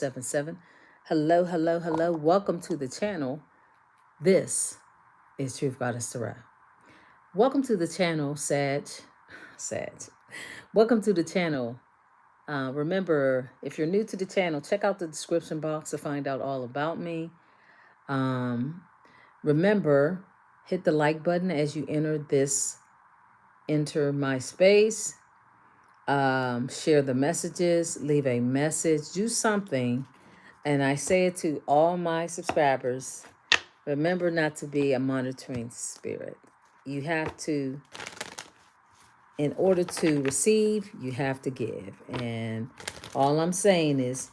7. Hello, hello, hello. Welcome to the channel. This is Truth Goddess Sarah. Welcome to the channel, Sag. Welcome to the channel. Remember, if you're new to the channel, check out the description box to find out all about me. Um, remember, hit the like button as you enter my space. Share the messages, leave a message, do something. And I say it to all my subscribers. Remember not to be a monitoring spirit. You have to, in order to receive, you have to give. And all I'm saying is,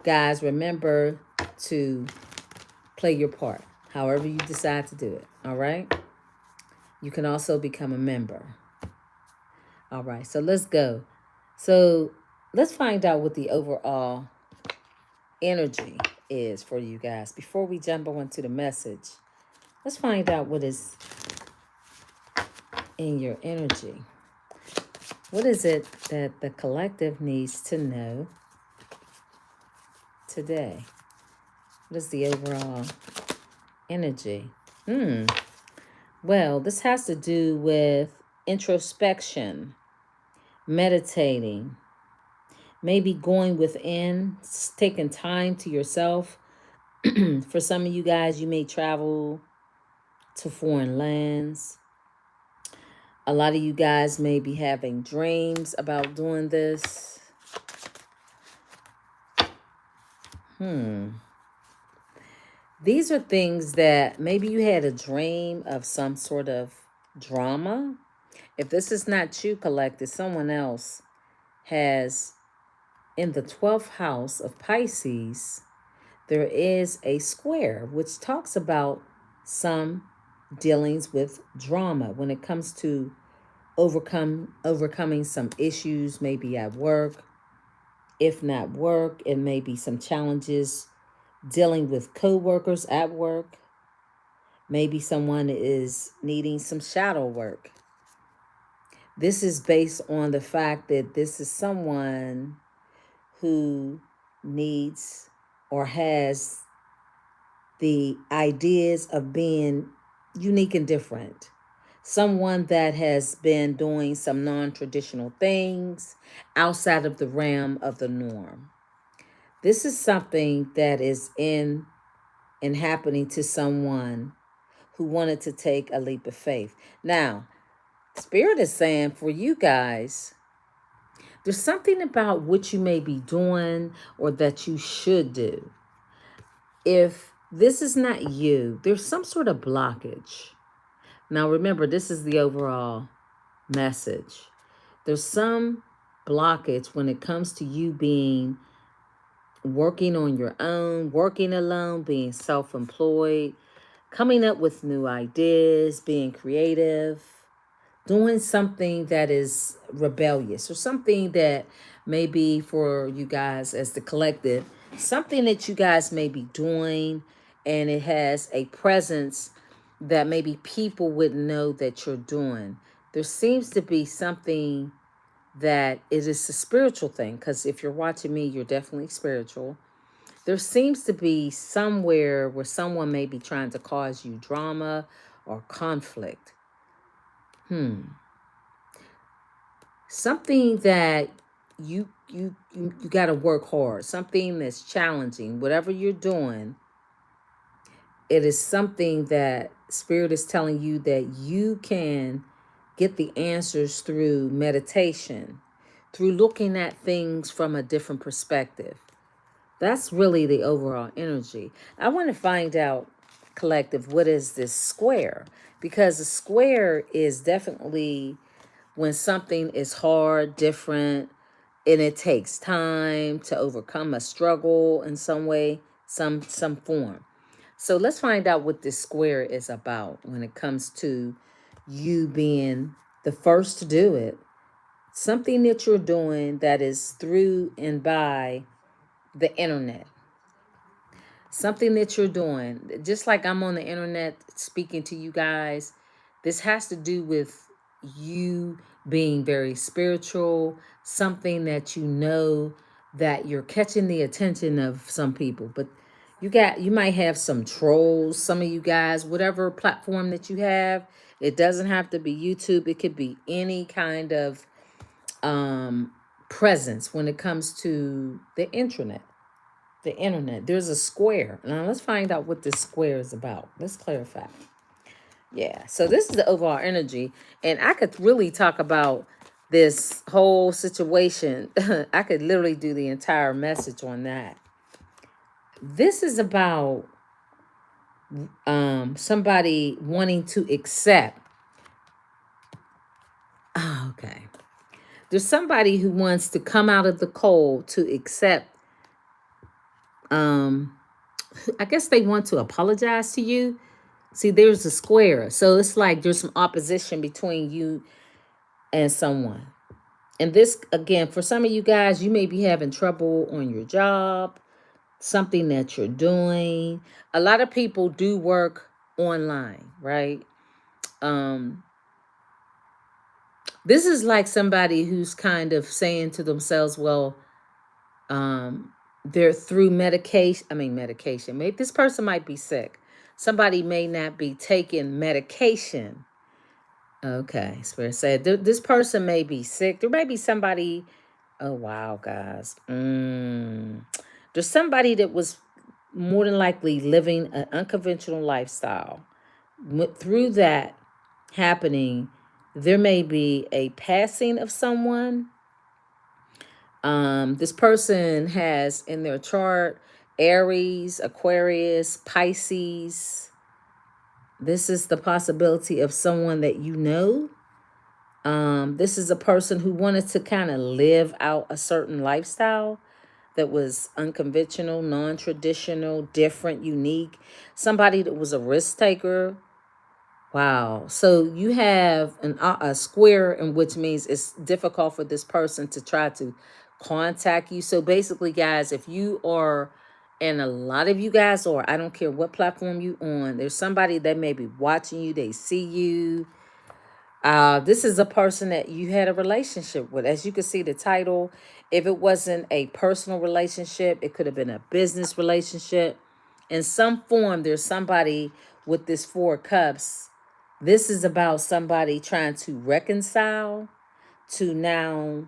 guys, remember to play your part, however you decide to do it. All right? You can also become a member. All right, so let's go. So let's find out what the overall energy is for you guys. Before we jump on to the message, let's find out what is in your energy. What is it that the collective needs to know today? What is the overall energy? Well, this has to do with introspection, meditating, maybe going within, taking time to yourself. For some of you guys, you may travel to foreign lands. A lot of you guys may be having dreams about doing this. These are things that maybe you had a dream of some sort of drama. If this is not you, collective, someone else has, in the 12th house of Pisces, there is a square which talks about some dealings with drama when it comes to overcoming some issues, maybe at work. If not work, it may be some challenges dealing with co-workers at work. Maybe someone is needing some shadow work. This is based on the fact that this is someone who needs or has the ideas of being unique and different. Someone that has been doing some non-traditional things outside of the realm of the norm. This is something that is in and happening to someone who wanted to take a leap of faith. Now, Spirit is saying for you guys, there's something about what you may be doing or that you should do. If this is not you, there's some sort of blockage. Now, remember, this is the overall message. There's some blockage when it comes to you being working on your own, working alone, being self-employed, coming up with new ideas, being creative, doing something that is rebellious or something that may be for you guys as the collective, something that you guys may be doing and it has a presence that maybe people wouldn't know that you're doing. There seems to be something that it is a spiritual thing, because if you're watching me, you're definitely spiritual. There seems to be somewhere where someone may be trying to cause you drama or conflict. Something that you got to work hard, something that's challenging, whatever you're doing. It is something that Spirit is telling you that you can get the answers through meditation, through looking at things from a different perspective. That's really the overall energy. I want to find out, collective, what is this square? Because a square is definitely when something is hard, different, and it takes time to overcome a struggle in some way, some form. So let's find out what this square is about when it comes to you being the first to do it. Something that you're doing that is through and by the internet. Something that you're doing, just like I'm on the internet speaking to you guys, this has to do with you being very spiritual, something that you know that you're catching the attention of some people. But you might have some trolls, some of you guys, whatever platform that you have. It doesn't have to be YouTube. It could be any kind of presence when it comes to the internet. The internet. There's a square. Now let's find out what this square is about. Let's clarify. Yeah. So this is the overall energy. And I could really talk about this whole situation. I could literally do the entire message on that. This is about somebody wanting to accept. Oh, okay. There's somebody who wants to come out of the cold to accept. I guess they want to apologize to you. See, there's a square. So it's like there's some opposition between you and someone. And this, again, for some of you guys, you may be having trouble on your job, something that you're doing. A lot of people do work online, right? This is like somebody who's kind of saying to themselves, well, they're through medication. Maybe this person might be sick. Somebody may not be taking medication. Okay, Spirit said this person may be sick. There may be somebody. Oh wow, guys. There's somebody that was more than likely living an unconventional lifestyle. Through that happening, there may be a passing of someone. This person has in their chart Aries, Aquarius, Pisces. This is the possibility of someone that you know. This is a person who wanted to kind of live out a certain lifestyle that was unconventional, non-traditional, different, unique. Somebody that was a risk taker. Wow. So you have a square, in which means it's difficult for this person to try to contact you. So basically, guys, if you are, and a lot of you guys are, I don't care what platform you on, there's somebody that may be watching you, they see you. This is a person that you had a relationship with. As you can see the title, if it wasn't a personal relationship, it could have been a business relationship. In some form, there's somebody with this Four of Cups. This is about somebody trying to reconcile, to now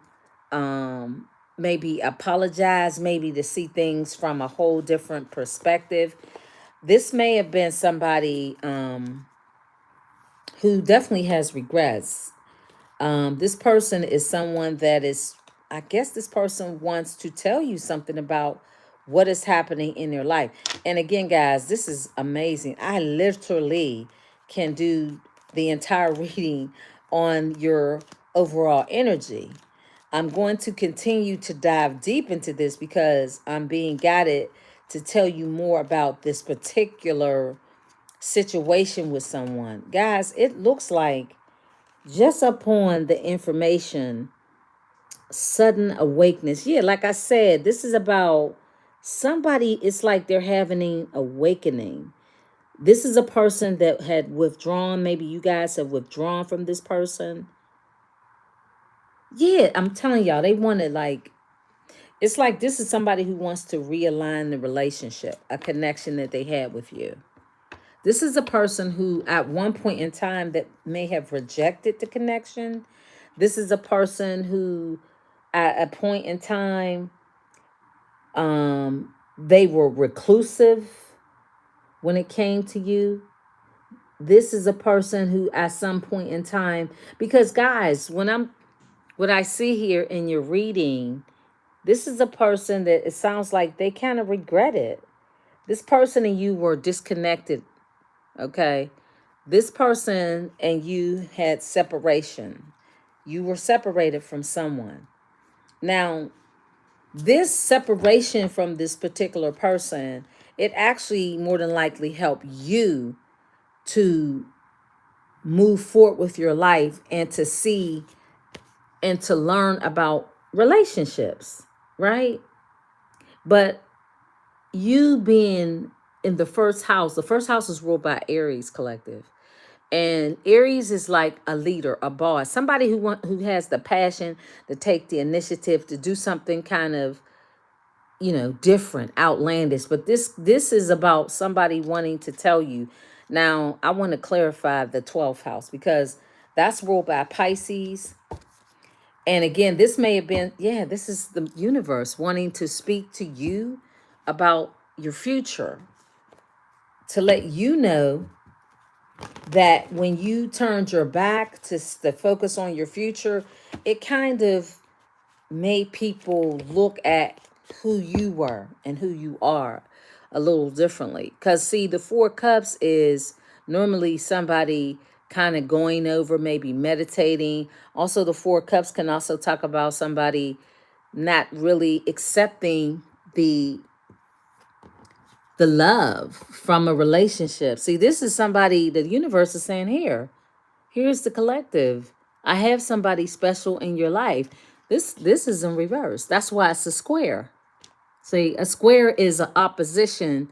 maybe apologize, maybe to see things from a whole different perspective. This may have been somebody who definitely has regrets. This person is someone that is, I guess this person wants to tell you something about what is happening in their life. And again, guys, this is amazing. I literally can do the entire reading on your overall energy. I'm going to continue to dive deep into this because I'm being guided to tell you more about this particular situation with someone. Guys, it looks like just upon the information, sudden awakeness. Yeah, like I said, this is about somebody, it's like they're having an awakening. This is a person that had withdrawn. Maybe you guys have withdrawn from this person. Yeah, I'm telling y'all, they want to like, it's like this is somebody who wants to realign the relationship, a connection that they had with you. This is a person who at one point in time that may have rejected the connection. This is a person who at a point in time, they were reclusive when it came to you. This is a person who at some point in time, because guys, what I see here in your reading, this is a person that it sounds like they kind of regret it. This person and you were disconnected, okay? This person and you had separation. You were separated from someone. Now, this separation from this particular person, it actually more than likely helped you to move forward with your life and to see and to learn about relationships, right? But you being in the first house is ruled by Aries collective. And Aries is like a leader, a boss, somebody who has the passion to take the initiative to do something kind of different, outlandish. But this is about somebody wanting to tell you. Now, I want to clarify the 12th house because that's ruled by Pisces. And again, this may have been, this is the universe wanting to speak to you about your future, to let you know that when you turned your back to focus on your future, it kind of made people look at who you were and who you are a little differently. Because, see, the Four Cups is normally somebody kind of going over, maybe meditating. Also, the Four Cups can also talk about somebody not really accepting the love from a relationship. See, this is somebody, the universe is saying, here's the collective. I have somebody special in your life. This is in reverse. That's why it's a square. See, a square is an opposition.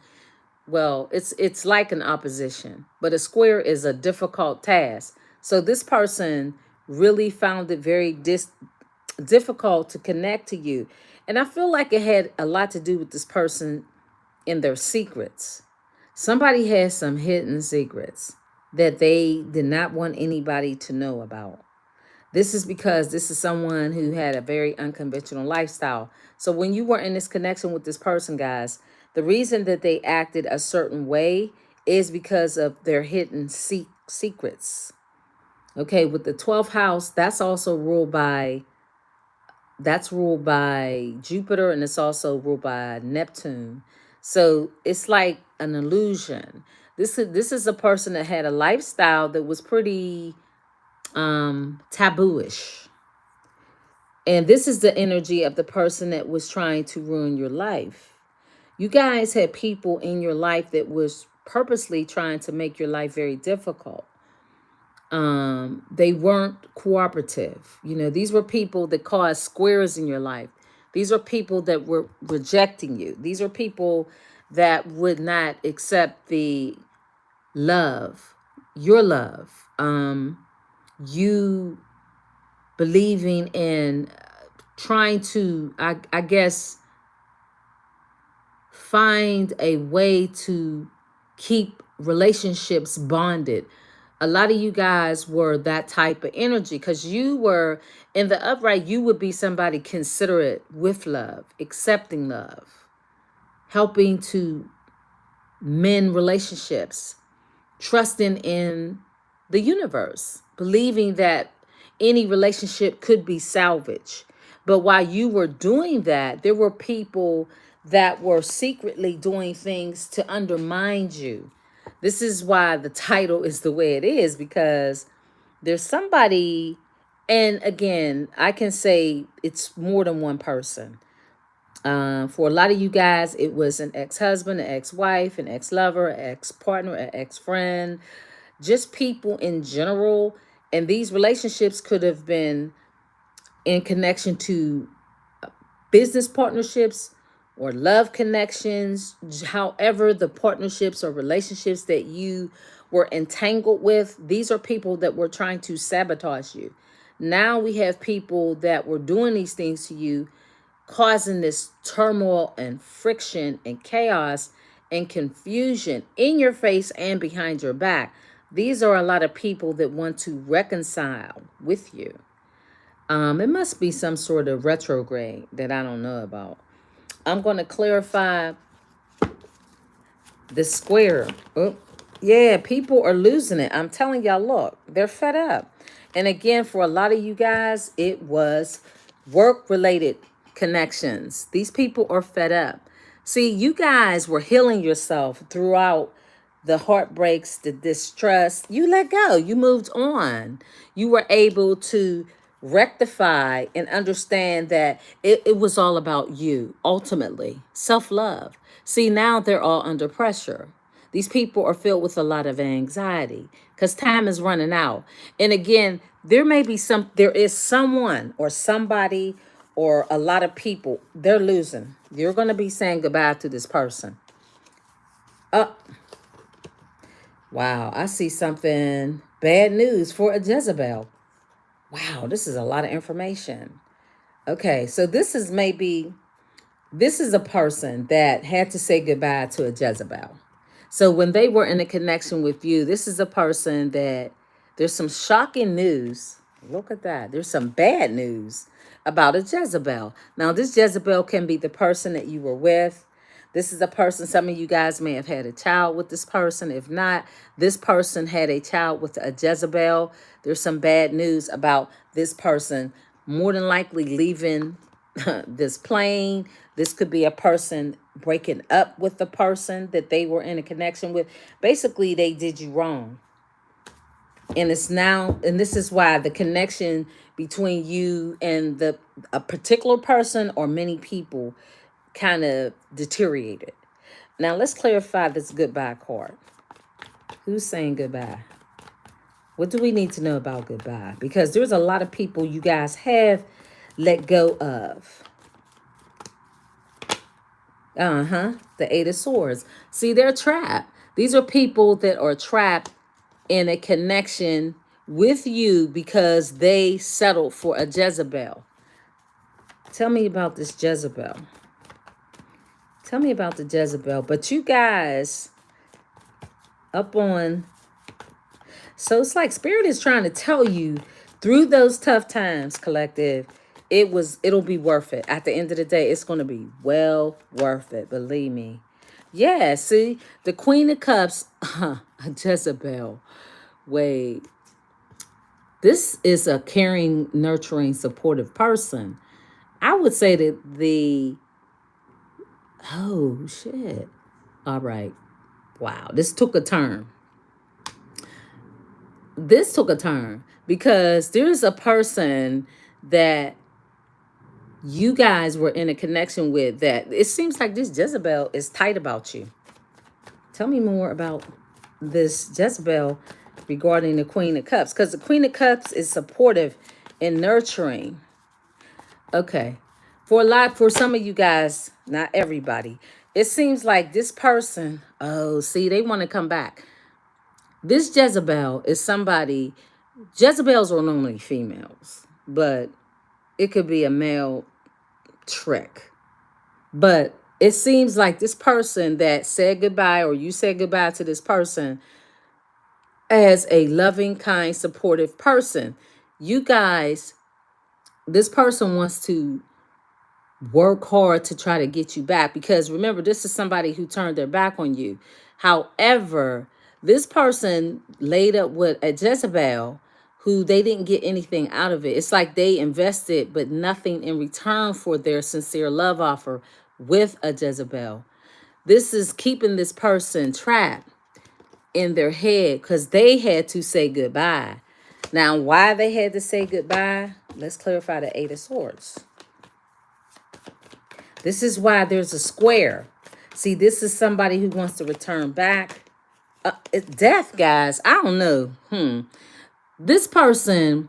Well, it's like an opposition, but a square is a difficult task. So this person really found it very difficult to connect to you. And I feel like it had a lot to do with this person in their secrets. Somebody has some hidden secrets that they did not want anybody to know about. This is because this is someone who had a very unconventional lifestyle. So when you were in this connection with this person, guys, the reason that they acted a certain way is because of their hidden secrets. Okay, with the 12th house, that's ruled by Jupiter, and it's also ruled by Neptune. So it's like an illusion. This is a person that had a lifestyle that was pretty tabooish. And this is the energy of the person that was trying to ruin your life. You guys had people in your life that was purposely trying to make your life very difficult. They weren't cooperative. These were people that caused squares in your life. These are people that were rejecting you. These are people that would not accept the love, your love. You believing in trying to, I guess, find a way to keep relationships bonded. A lot of you guys were that type of energy because you were in the upright. You would be somebody considerate with love, accepting love, helping to mend relationships, trusting in the universe, believing that any relationship could be salvaged. But while you were doing that, there were people that were secretly doing things to undermine you. This is why the title is the way it is, because there's somebody, and again, I can say it's more than one person. For a lot of you guys, it was an ex-husband, an ex-wife, an ex-lover, an ex-partner, an ex-friend, just people in general. And these relationships could have been in connection to business partnerships or love connections. However, the partnerships or relationships that you were entangled with, these are people that were trying to sabotage you. Now we have people that were doing these things to you, causing this turmoil and friction and chaos and confusion in your face and behind your back. These are a lot of people that want to reconcile with you. It must be some sort of retrograde that I don't know about. I'm going to clarify the square. Oh, yeah, people are losing it. I'm telling y'all, look, they're fed up. And again, for a lot of you guys, it was work-related connections. These people are fed up. See, you guys were healing yourself throughout the heartbreaks, the distrust. You let go. You moved on. You were able to rectify and understand that it was all about you, ultimately. Self-love. See, now they're all under pressure. These people are filled with a lot of anxiety because time is running out. And again, there is someone or somebody or a lot of people, they're losing. You're going to be saying goodbye to this person. Wow, I see something. Bad news for a Jezebel. Wow, this is a lot of information. Okay, so this is maybe This is a person that had to say goodbye to a Jezebel. So when they were in a connection with you, this is a person that there's some shocking news. Look at that. There's some bad news about a Jezebel. Now, this Jezebel can be the person that you were with. This is a person, some of you guys may have had a child with this person. If not, this person had a child with a Jezebel. There's some bad news about this person more than likely leaving this plane. This could be a person breaking up with the person that they were in a connection with. Basically, they did you wrong. And it's now, and this is why the connection between you and a particular person or many people kind of deteriorated. Now let's clarify this goodbye card. Who's saying goodbye? What do we need to know about goodbye? Because there's a lot of people you guys have let go of. The Eight of Swords. See, they're trapped. These are people that are trapped in a connection with you because they settled for a Jezebel. Tell me about this Jezebel. Tell me about the Jezebel. But you guys up on... So it's like Spirit is trying to tell you through those tough times, collective, it'll be worth it. At the end of the day, it's going to be well worth it. Believe me. Yeah, see, the Queen of Cups, a Jezebel. Wait, this is a caring, nurturing, supportive person. I would say that oh, shit. All right. Wow, this took a turn. This took a turn because there's a person that you guys were in a connection with that it seems like this Jezebel is tight about you. Tell me more about this Jezebel regarding the Queen of Cups, because the Queen of Cups is supportive and nurturing. Okay. For some of you guys, not everybody, it seems like this person, oh, see, they want to come back. This Jezebel is somebody, Jezebels are normally females, but it could be a male trick. But it seems like this person that said goodbye, or you said goodbye to this person, as a loving, kind, supportive person. You guys, this person wants to work hard to try to get you back, because remember, this is somebody who turned their back on you. However, this person laid up with a Jezebel who they didn't get anything out of it. It's like they invested but nothing in return for their sincere love offer with a Jezebel. This is keeping this person trapped in their head because they had to say goodbye. Now, why they had to say goodbye, let's clarify the Eight of Swords. This is why there's a square. See, this is somebody who wants to return back. Death, guys, I don't know. This person,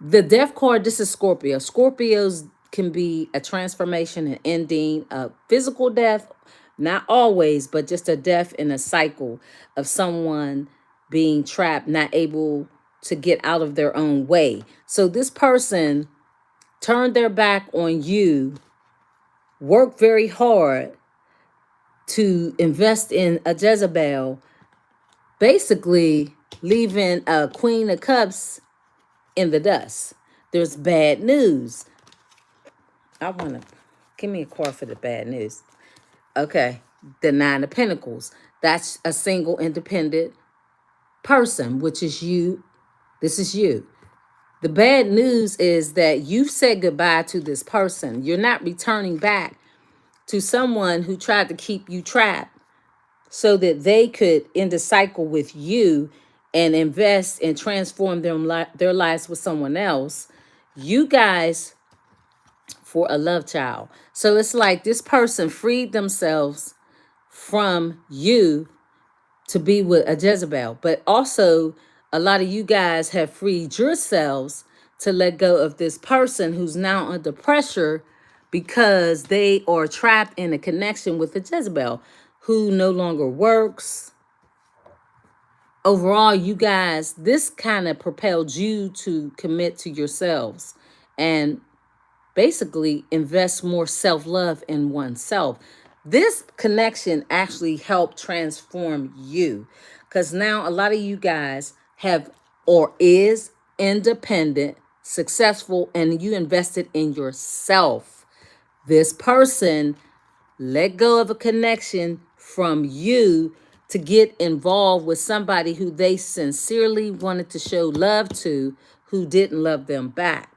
the death card, this is Scorpio. Scorpios can be a transformation, an ending, a physical death, not always, but just a death in a cycle of someone being trapped, not able to get out of their own way. So this person turned their back on you, worked very hard to invest in a Jezebel, basically leaving a Queen of Cups in the dust. There's bad news. I want to give me a card for the bad news. Okay, the Nine of Pentacles. That's a single independent person, which is you. This is you. The bad news is that you've said goodbye to this person. You're not returning back to someone who tried to keep you trapped so that they could end the cycle with you and invest and transform their lives with someone else. You guys for a love child. So it's like this person freed themselves from you to be with a Jezebel. But also, a lot of you guys have freed yourselves to let go of this person who's now under pressure because they are trapped in a connection with a Jezebel who no longer works. Overall, you guys, this kind of propelled you to commit to yourselves and basically invest more self-love in oneself. This connection actually helped transform you, because now a lot of you guys have or is independent, successful, and you invested in yourself. This person let go of a connection from you to get involved with somebody who they sincerely wanted to show love to, who didn't love them back.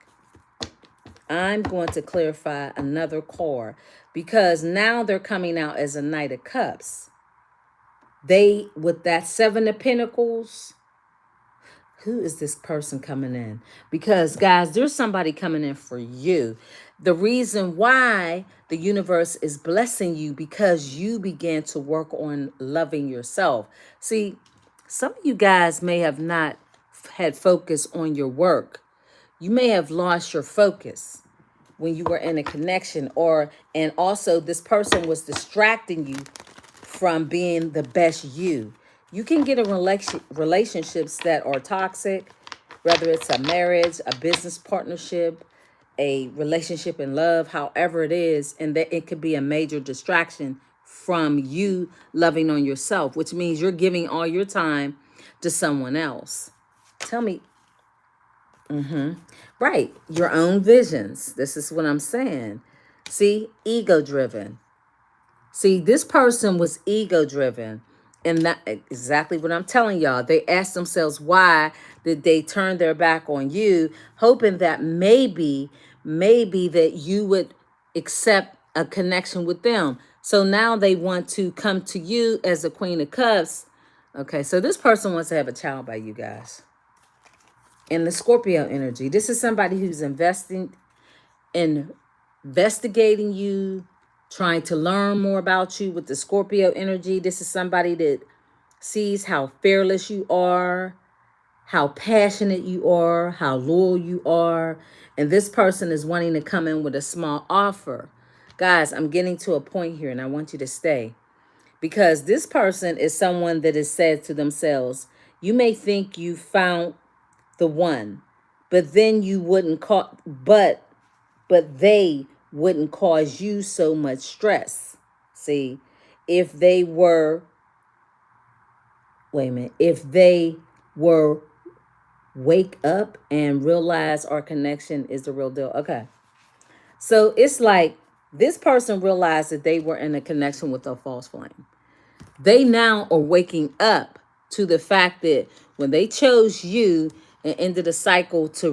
I'm going to clarify another card, because now they're coming out as a Knight of Cups. They, with that Seven of Pentacles, who is this person coming in? Because, guys, there's somebody coming in for you. The reason why the universe is blessing you, because you began to work on loving yourself. See, some of you guys may have not had focus on your work. You may have lost your focus when you were in a connection, and also this person was distracting you from being the best you. You can get in relationships that are toxic, whether it's a marriage, a business partnership, a relationship in love, however it is, and that it could be a major distraction from you loving on yourself, which means you're giving all your time to someone else. Tell me, right, your own visions. This is what I'm saying. See, ego driven. See, this person was ego driven. And that exactly what I'm telling y'all. They asked themselves, why did they turn their back on you, hoping that maybe that you would accept a connection with them. So now they want to come to you as a Queen of Cups. Okay, so this person wants to have a child by you guys. In the Scorpio energy, this is somebody who's investigating you, trying to learn more about you. With the Scorpio energy, this is somebody that sees how fearless you are, how passionate you are, how loyal you are. And this person is wanting to come in with a small offer. Guys, I'm getting to a point here and I want you to stay. Because this person is someone that has said to themselves, you may think you found the one, but then you wouldn't call, but they wouldn't cause you so much stress. See, if they were, wait a minute, if they were wake up and realize our connection is the real deal. Okay. So it's like this person realized that they were in a connection with a false flame. They now are waking up to the fact that when they chose you and ended the cycle to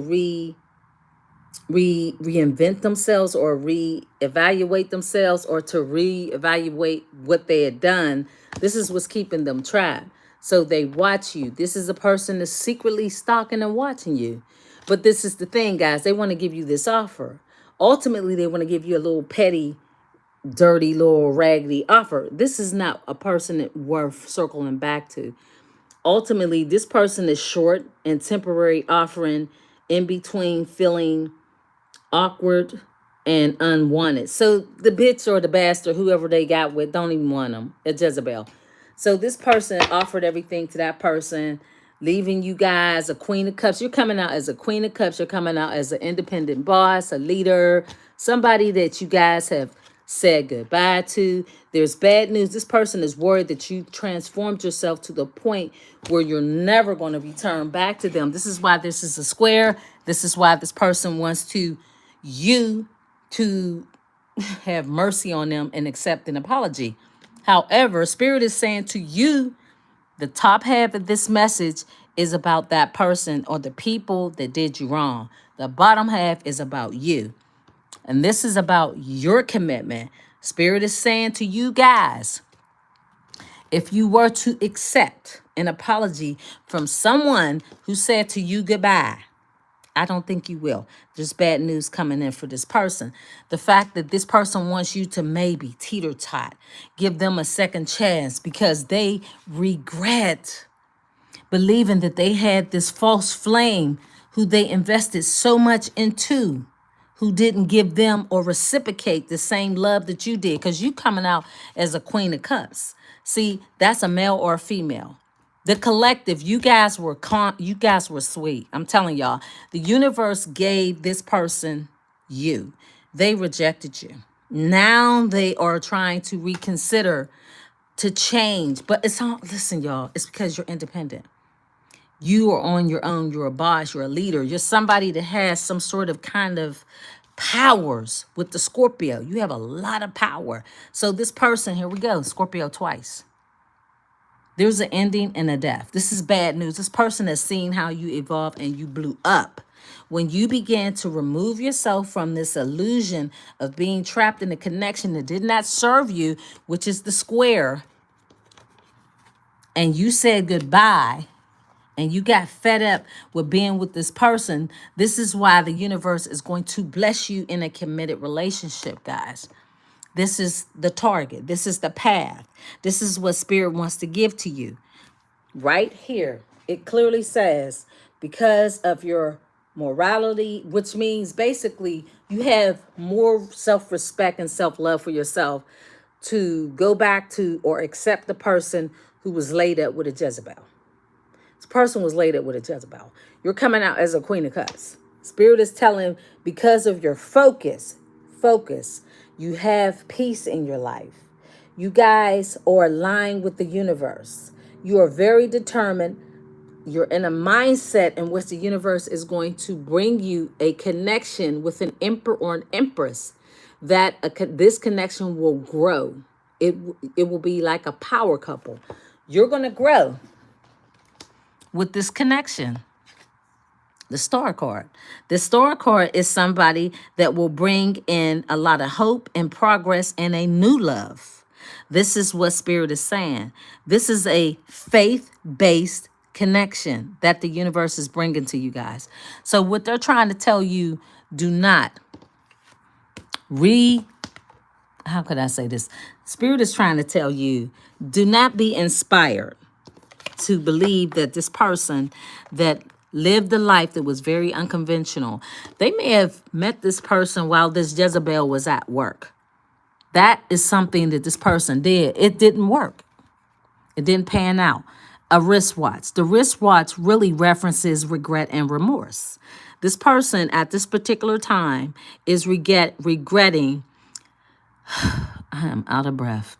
reinvent themselves or reevaluate themselves or to reevaluate what they had done, this is what's keeping them trapped. So they watch you. This is a person that's secretly stalking and watching you. But this is the thing, guys. They want to give you this offer. Ultimately, they want to give you a little petty, dirty, little raggedy offer. This is not a person that worth circling back to. Ultimately, this person is short and temporary, offering in between, feeling awkward and unwanted. So the bitch or the bastard, whoever they got with, don't even want them. It's Jezebel. So this person offered everything to that person, leaving you guys a Queen of Cups. You're coming out as a Queen of Cups. You're coming out as an independent boss, a leader, somebody that you guys have said goodbye to. There's bad news. This person is worried that you transformed yourself to the point where you're never going to return back to them. This is why this is a square. This is why this person wants you to have mercy on them and accept an apology. However, Spirit is saying to you, the top half of this message is about that person or the people that did you wrong. The bottom half is about you. And this is about your commitment. Spirit is saying to you guys, if you were to accept an apology from someone who said to you goodbye, I don't think you will. There's bad news coming in for this person. The fact that this person wants you to maybe teeter-tot, give them a second chance because they regret believing that they had this false flame who they invested so much into, who didn't give them or reciprocate the same love that you did, because you coming out as a Queen of Cups. See, that's a male or a female. The collective, you guys were sweet. I'm telling y'all, the universe gave this person you. They rejected you. Now they are trying to reconsider, to change. But it's all, listen, y'all, it's because you're independent. You are on your own. You're a boss. You're a leader. You're somebody that has some sort of kind of powers with the Scorpio. You have a lot of power. So this person, here we go, Scorpio twice. There's an ending and a death. This is bad news. This person has seen how you evolve and you blew up. When you began to remove yourself from this illusion of being trapped in a connection that did not serve you, which is the square, and you said goodbye, and you got fed up with being with this person, this is why the universe is going to bless you in a committed relationship, guys. This is the target. This is the path. This is what Spirit wants to give to you. Right here, it clearly says, because of your morality, which means basically you have more self-respect and self-love for yourself, to go back to or accept the person who was laid up with a Jezebel. This person was laid up with a Jezebel. You're coming out as a Queen of Cups. Spirit is telling, because of your focus, you have peace in your life. You guys are aligned with the universe. You are very determined. You're in a mindset in which the universe is going to bring you a connection with an emperor or an empress, that this connection will grow. It will be like a power couple. You're going to grow with this connection. The Star card. The Star card is somebody that will bring in a lot of hope and progress and a new love. This is what Spirit is saying. This is a faith-based connection that the universe is bringing to you guys. So what they're trying to tell you, do not how could I say this? Spirit is trying to tell you, do not be inspired to believe that this person that lived a life that was very unconventional, they may have met this person while this Jezebel was at work. That is something that this person did. It didn't work. It didn't pan out. A wristwatch. The wristwatch really references regret and remorse. This person at this particular time is regretting. I am out of breath.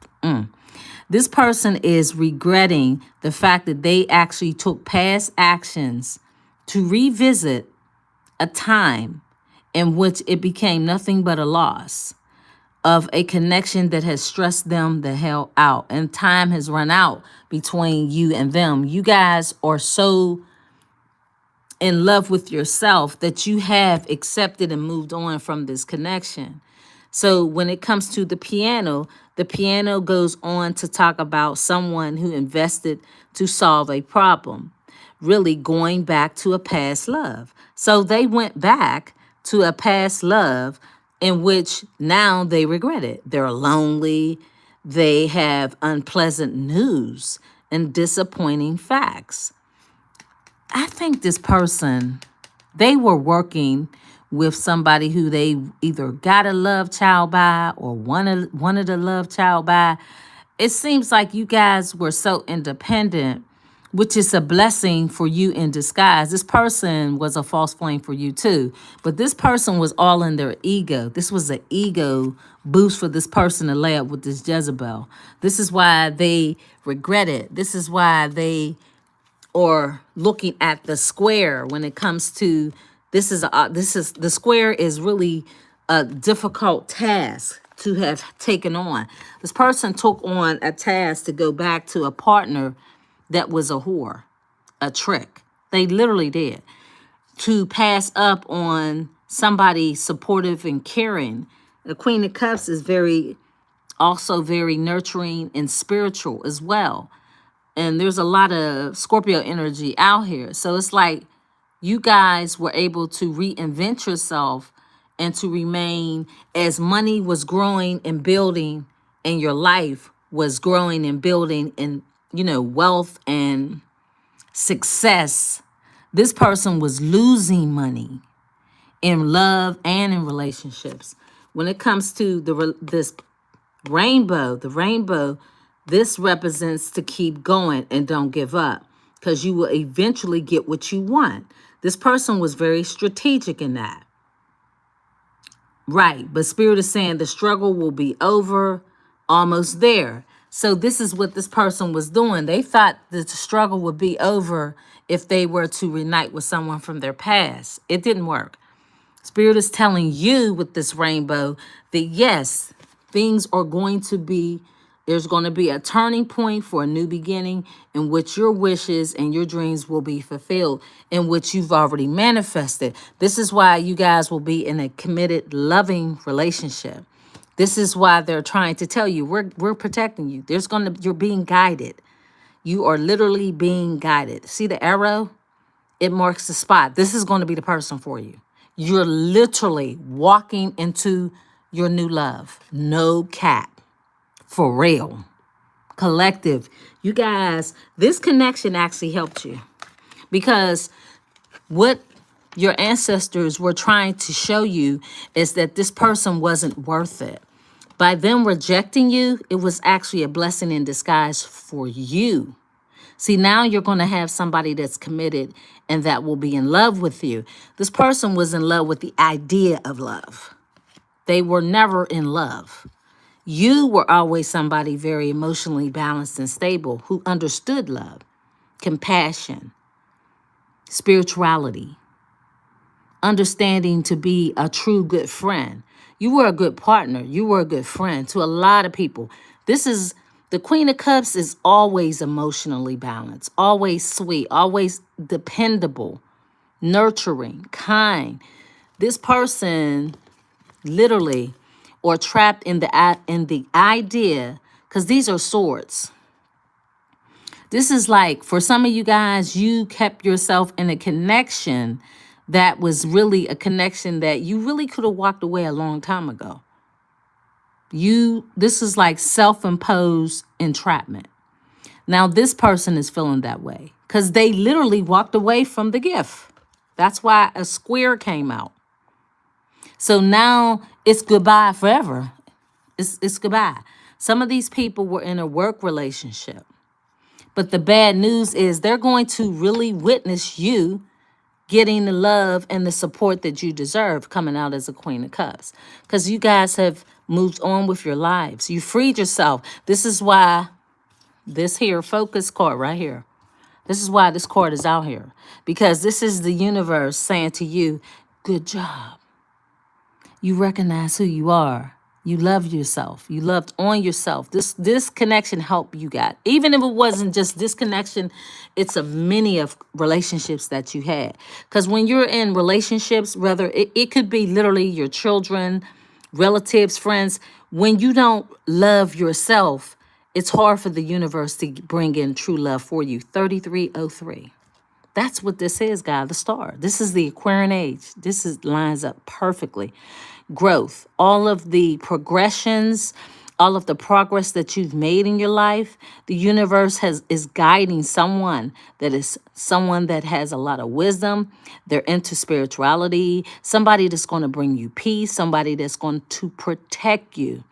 This person is regretting the fact that they actually took past actions to revisit a time in which it became nothing but a loss of a connection that has stressed them the hell out, and time has run out between you and them. You guys are so in love with yourself that you have accepted and moved on from this connection. So when it comes to the piano goes on to talk about someone who invested to solve a problem, really going back to a past love. So they went back to a past love in which now they regret it. They're lonely. They have unpleasant news and disappointing facts. I think this person, they were working with somebody who they either got a love child by or wanted a love child by. It seems like you guys were so independent, which is a blessing for you in disguise. This person was a false flame for you too, but this person was all in their ego. This was an ego boost for this person to lay up with this Jezebel. This is why they regret it. This is why they are looking at the square when it comes to the square is really a difficult task to have taken on. This person took on a task to go back to a partner that was a whore, a trick. They literally did. To pass up on somebody supportive and caring. The Queen of Cups is also very nurturing and spiritual as well. And there's a lot of Scorpio energy out here. So it's like you guys were able to reinvent yourself and to remain, as money was growing and building and your life was growing and building and, wealth and success. This person was losing money in love and in relationships. When it comes to this rainbow, this represents to keep going and don't give up, because you will eventually get what you want. This person was very strategic in that. Right. But Spirit is saying the struggle will be over, almost there. So this is what this person was doing. They thought that the struggle would be over if they were to reunite with someone from their past. It didn't work. Spirit is telling you with this rainbow that yes, things are going to be, there's going to be a turning point for a new beginning in which your wishes and your dreams will be fulfilled, in which you've already manifested. This is why you guys will be in a committed, loving relationship. This is why they're trying to tell you we're protecting you. You're being guided. You are literally being guided. See the arrow? It marks the spot. This is going to be the person for you. You're literally walking into your new love. No cap. For real. Collective. You guys, this connection actually helped you because what your ancestors were trying to show you is that this person wasn't worth it. By them rejecting you, it was actually a blessing in disguise for you. See, now you're going to have somebody that's committed and that will be in love with you. This person was in love with the idea of love. They were never in love. You were always somebody very emotionally balanced and stable who understood love, compassion, spirituality, understanding to be a true good friend. You were a good partner. You were a good friend to a lot of people. This is the Queen of Cups is always emotionally balanced, always sweet, always dependable, nurturing, kind. This person literally or trapped in the idea, because these are swords. This is like, for some of you guys, you kept yourself in a connection that was really a connection that you really could have walked away a long time ago. This is like self-imposed entrapment. Now, this person is feeling that way because they literally walked away from the gift. That's why a square came out. So now it's goodbye forever. It's goodbye. Some of these people were in a work relationship. But the bad news is they're going to really witness you getting the love and the support that you deserve coming out as a Queen of Cups. Because you guys have moved on with your lives. You freed yourself. This is why this here focus card right here. This is why this card is out here. Because this is the universe saying to you, good job. You recognize who you are. You love yourself. You loved on yourself. This connection helped you got. Even if it wasn't just this connection, it's a many of relationships that you had. Because when you're in relationships, whether it could be literally your children, relatives, friends, when you don't love yourself, it's hard for the universe to bring in true love for you. 3303. That's what this is, God, the star. This is the Aquarian age. Lines up perfectly. Growth, all of the progressions, all of the progress that you've made in your life, the universe is guiding someone that has a lot of wisdom. They're into spirituality, somebody that's going to bring you peace, somebody that's going to protect you.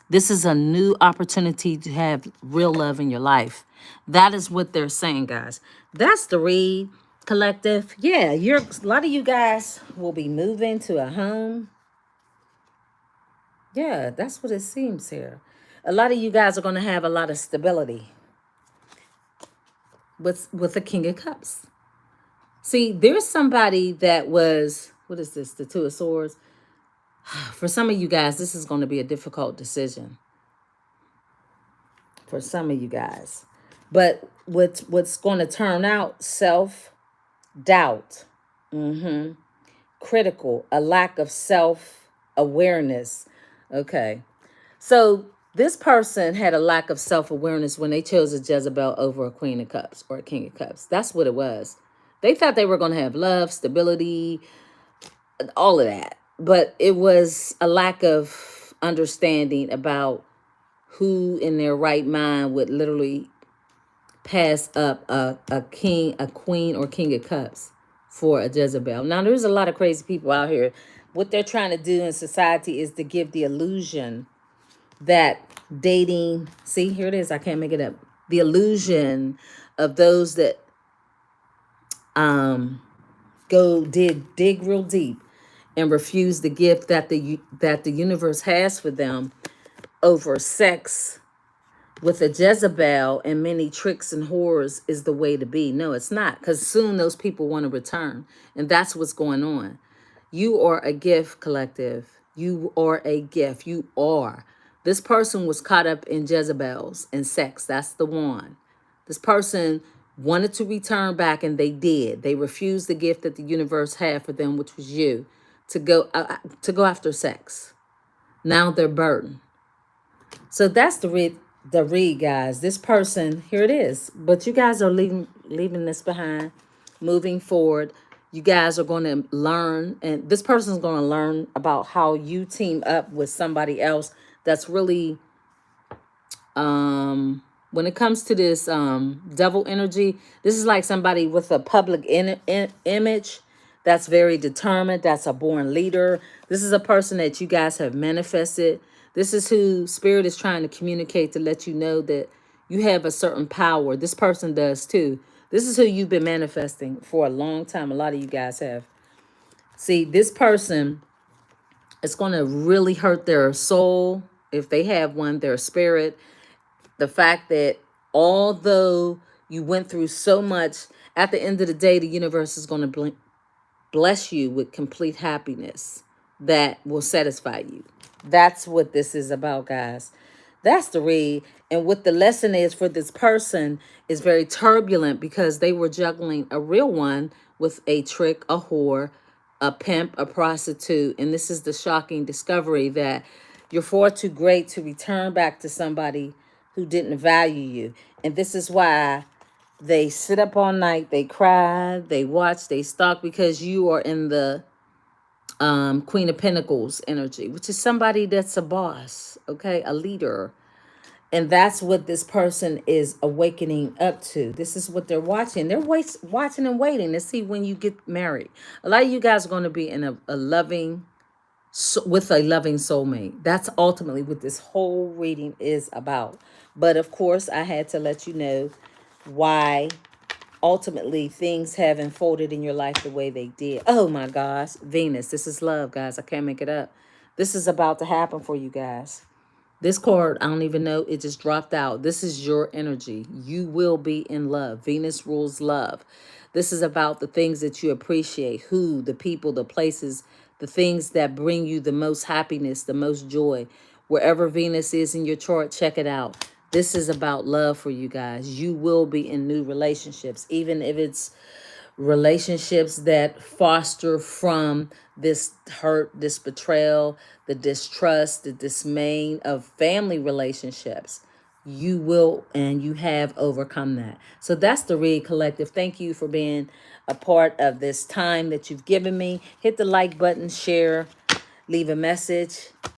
This is a new opportunity to have real love in your life. That is what they're saying, guys. That's the read, collective. Yeah, a lot of you guys will be moving to a home. Yeah, that's what it seems here. A lot of you guys are going to have a lot of stability with the King of Cups. See, there's somebody that was, what is this? The Two of Swords. For some of you guys, this is going to be a difficult decision. For some of you guys. But what's going to turn out? Self-doubt. Critical. A lack of self-awareness. Okay. So this person had a lack of self-awareness when they chose a Jezebel over a Queen of Cups or a King of Cups. That's what it was. They thought they were going to have love, stability, all of that. But it was a lack of understanding about who in their right mind would literally pass up a king, a queen, or King of Cups for a Jezebel. Now, there's a lot of crazy people out here. What they're trying to do in society is to give the illusion that dating, see, here it is, I can't make it up. The illusion of those that dig real deep and refuse the gift that the universe has for them over sex with a Jezebel and many tricks and horrors is the way to be. No, it's not, because soon those people want to return, and that's what's going on. You are a gift, collective. You are a gift. You are. This person was caught up in Jezebels and sex. That's the one. This person wanted to return back, and they did. They refused the gift that the universe had for them, which was you, to go after sex. Now they're burdened. So that's the read, guys. This person, here it is. But you guys are leaving this behind, moving forward. You guys are going to learn, and this person's going to learn about how you team up with somebody else that's really when it comes to this devil energy, this is like somebody with a public image that's very determined, that's a born leader. This is a person that you guys have manifested. This is who spirit is trying to communicate to let you know that you have a certain power. This person does too. This is who you've been manifesting for a long time. A lot of you guys have. See, this person, it's going to really hurt their soul if they have one, their spirit. The fact that although you went through so much, at the end of the day, the universe is going to bless you with complete happiness that will satisfy you. That's what this is about, guys. That's the read. And what the lesson is for this person is very turbulent, because they were juggling a real one with a trick, a whore, a pimp, a prostitute. And this is the shocking discovery that you're far too great to return back to somebody who didn't value you. And this is why they sit up all night, they cry, they watch, they stalk, because you are in the Queen of Pentacles energy, which is somebody that's a boss, okay, a leader. And that's what this person is awakening up to. This is what they're watching. They're watching and waiting to see when you get married. A lot of you guys are going to be in a loving, with a loving soulmate. That's ultimately what this whole reading is about. But of course, I had to let you know why ultimately things have unfolded in your life the way they did. Oh my gosh, Venus, this is love, guys. I can't make it up. This is about to happen for you guys. This card, I don't even know, it just dropped out. This is your energy. You will be in love. Venus rules love. This is about the things that you appreciate, who, the people, the places, the things that bring you the most happiness, the most joy. Wherever Venus is in your chart, check it out. This is about love for you guys. You will be in new relationships, even if it's relationships that foster from this hurt, this betrayal, the distrust, the dismay of family relationships. You will and you have overcome that. So that's the Read Collective. Thank you for being a part of this time that you've given me. Hit the like button, share, leave a message.